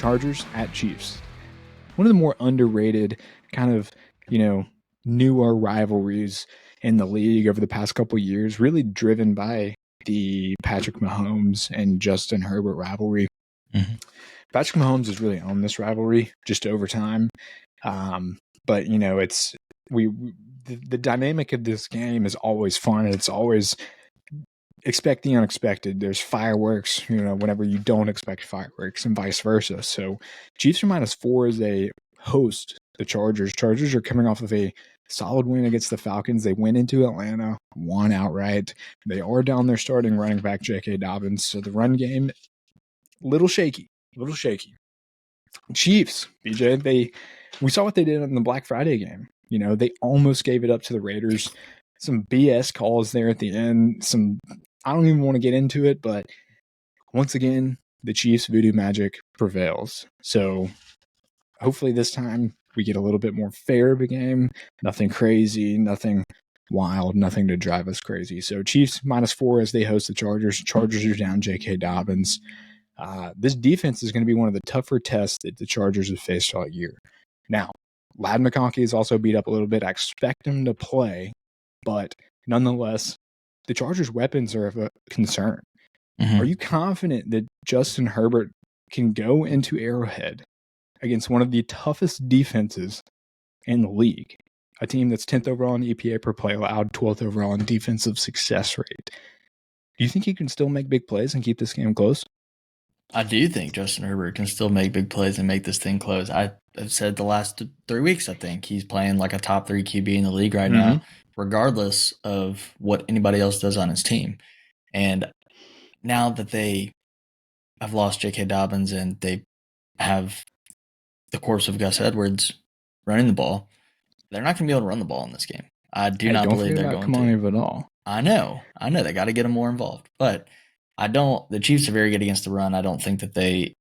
Chargers at Chiefs. One of the more underrated kind of, newer rivalries in the league over the past couple of years, really driven by the Patrick Mahomes and Justin Herbert rivalry. Mm-hmm. Patrick Mahomes has really owned this rivalry just over time. But it's the dynamic of this game is always fun. It's always expect the unexpected. There's fireworks, whenever you don't expect fireworks, and vice versa. So Chiefs are -4 as they host the Chargers. Chargers are coming off of a solid win against the Falcons. They went into Atlanta, won outright. They are down their starting running back, J.K. Dobbins. So the run game, little shaky. Chiefs, BJ, we saw what they did in the Black Friday game. They almost gave it up to the Raiders. Some BS calls there at the end. I don't even want to get into it, but once again, the Chiefs' voodoo magic prevails. So hopefully this time we get a little bit more fair of a game. Nothing crazy, nothing wild, nothing to drive us crazy. So Chiefs -4 as they host the Chargers. Chargers are down J.K. Dobbins. This defense is going to be one of the tougher tests that the Chargers have faced all year. Now, Ladd McConkey is also beat up a little bit. I expect him to play, but nonetheless, the Chargers' weapons are of a concern. Mm-hmm. Are you confident that Justin Herbert can go into Arrowhead against one of the toughest defenses in the league? A team that's 10th overall in EPA per play allowed, 12th overall in defensive success rate. Do you think he can still make big plays and keep this game close? I do think Justin Herbert can still make big plays and make this thing close. I've said the last 3 weeks, I think he's playing like a top 3 QB in the league right now, regardless of what anybody else does on his team. And now that they have lost J.K. Dobbins and they have the corpse of Gus Edwards running the ball, they're not going to be able to run the ball in this game. I do not believe they're going to. At all. I know. They got to get him more involved. But the Chiefs are very good against the run. I don't think that they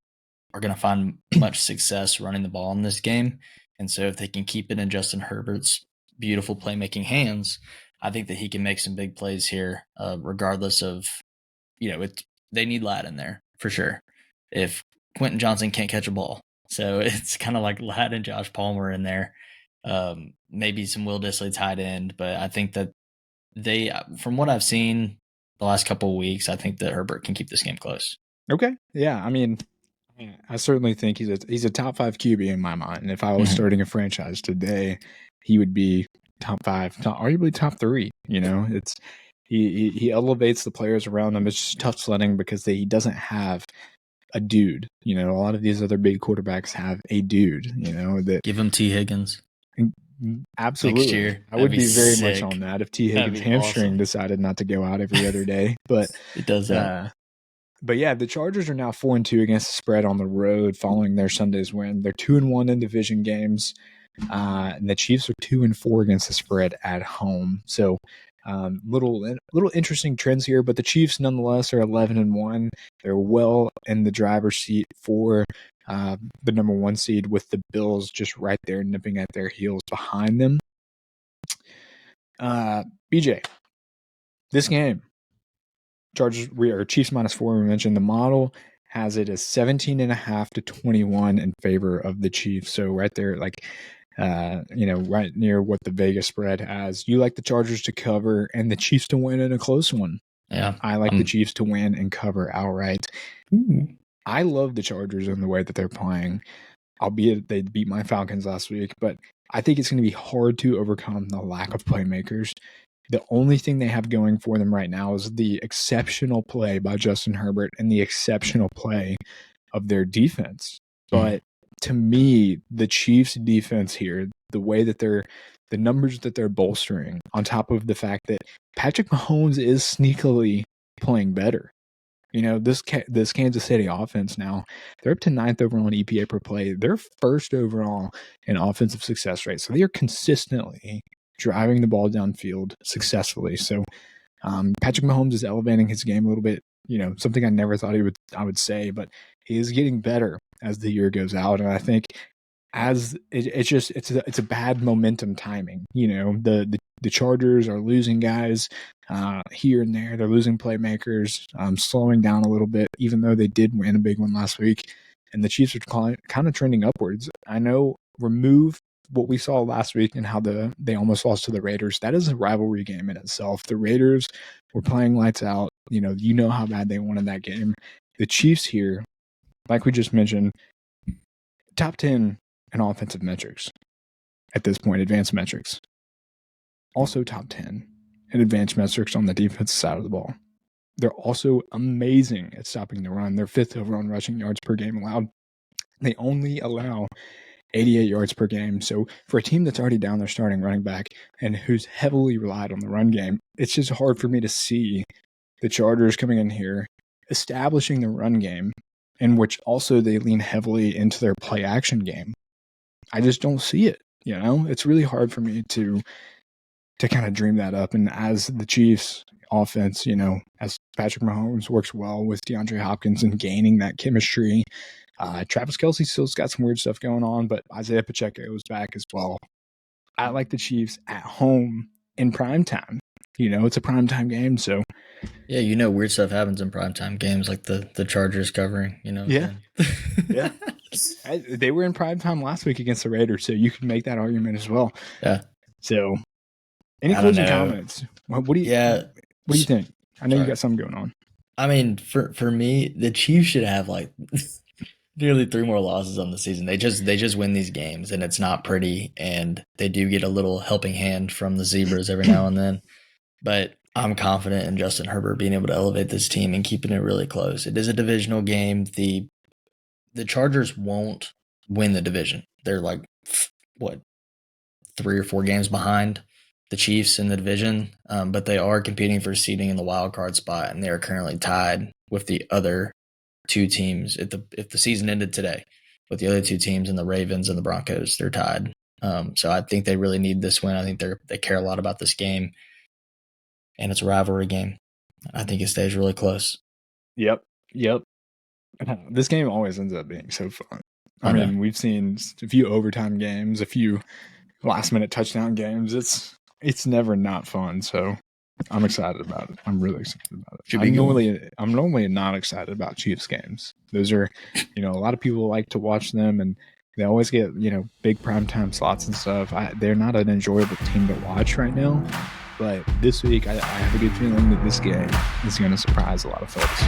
are going to find much success running the ball in this game. And so if they can keep it in Justin Herbert's beautiful playmaking hands, I think that he can make some big plays here, regardless of, they need Ladd in there for sure. If Quentin Johnson can't catch a ball. So it's kind of like Ladd and Josh Palmer in there. Maybe some Will Dissly tight end, but I think that from what I've seen the last couple of weeks, I think that Herbert can keep this game close. Okay. Yeah. I mean, I certainly think he's a top 5 QB in my mind. And if I was starting a franchise today, he would be top 5, arguably top 3. It's he elevates the players around him. It's just tough sledding because he doesn't have a dude. A lot of these other big quarterbacks have a dude. That give him T. Higgins. Absolutely. Next year, I would be very sick. much on that if T. Higgins' hamstring decided not to go out every other day. But it does that. But yeah, the Chargers are now 4-2 against the spread on the road following their Sunday's win. They're 2-1 in division games, and the Chiefs are 2-4 against the spread at home. So, little interesting trends here. But the Chiefs, nonetheless, are 11-1. They're well in the driver's seat for the number 1 seed, with the Bills just right there nipping at their heels behind them. BJ, this game. Chargers, Chiefs -4. We mentioned the model has it as 17.5 to 21 in favor of the Chiefs. So right there, right near what the Vegas spread has. You like the Chargers to cover and the Chiefs to win in a close one. Yeah, I like the Chiefs to win and cover outright. I love the Chargers in the way that they're playing, albeit they beat my Falcons last week. But I think it's going to be hard to overcome the lack of playmakers. The only thing they have going for them right now is the exceptional play by Justin Herbert and the exceptional play of their defense. But to me, the Chiefs' defense here, the way that the numbers that they're bolstering, on top of the fact that Patrick Mahomes is sneakily playing better. This Kansas City offense now, they're up to 9th overall in EPA per play. They're 1st overall in offensive success rate. So they are consistently driving the ball downfield successfully. So Patrick Mahomes is elevating his game a little bit. Something I never thought I would say, but he is getting better as the year goes out. And I think it's a bad momentum timing. The Chargers are losing guys here and there. They're losing playmakers, slowing down a little bit, even though they did win a big one last week. and the Chiefs are kind of trending upwards. I know, remove what we saw last week and how they almost lost to the Raiders. That is a rivalry game in itself. The Raiders were playing lights out. You know how bad they wanted that game. The Chiefs here, like we just mentioned, top 10 in offensive metrics at this point, advanced metrics. Also top 10 in advanced metrics on the defensive side of the ball. They're also amazing at stopping the run. They're 5th overall in rushing yards per game allowed. They only allow 88 yards per game. So for a team that's already down their starting running back and who's heavily relied on the run game, it's just hard for me to see the Chargers coming in here, establishing the run game, in which also they lean heavily into their play action game. I just don't see it. It's really hard for me to kind of dream that up. And as the Chiefs offense, as Patrick Mahomes works well with DeAndre Hopkins and gaining that chemistry, Travis Kelce still's got some weird stuff going on, but Isaiah Pacheco is back as well. I like the Chiefs at home in primetime. It's a primetime game, so yeah, weird stuff happens in primetime games, like the Chargers covering. Yeah. They were in primetime last week against the Raiders, so you can make that argument as well. Yeah. So, any closing comments? What do you think? I know you got something going on. I mean, for me, the Chiefs should have like nearly 3 more losses on the season. They just win these games, and it's not pretty, and they do get a little helping hand from the Zebras every now and then. But I'm confident in Justin Herbert being able to elevate this team and keeping it really close. It is a divisional game. The Chargers won't win the division. They're like, 3 or 4 games behind the Chiefs in the division, but they are competing for seeding in the wild card spot, and they are currently tied with the other 2 teams. If the season ended today, with the other 2 teams and the Ravens and the Broncos, they're tied. So I think they really need this win. I think they care a lot about this game, and it's a rivalry game. I think it stays really close. Yep. This game always ends up being so fun. I mean, we've seen a few overtime games, a few last-minute touchdown games. It's never not fun. So I'm excited about it. I'm really excited about it. I'm normally not excited about Chiefs games. Those are, a lot of people like to watch them, and they always get big primetime slots and stuff. They're not an enjoyable team to watch right now. But this week, I have a good feeling that this game is going to surprise a lot of folks.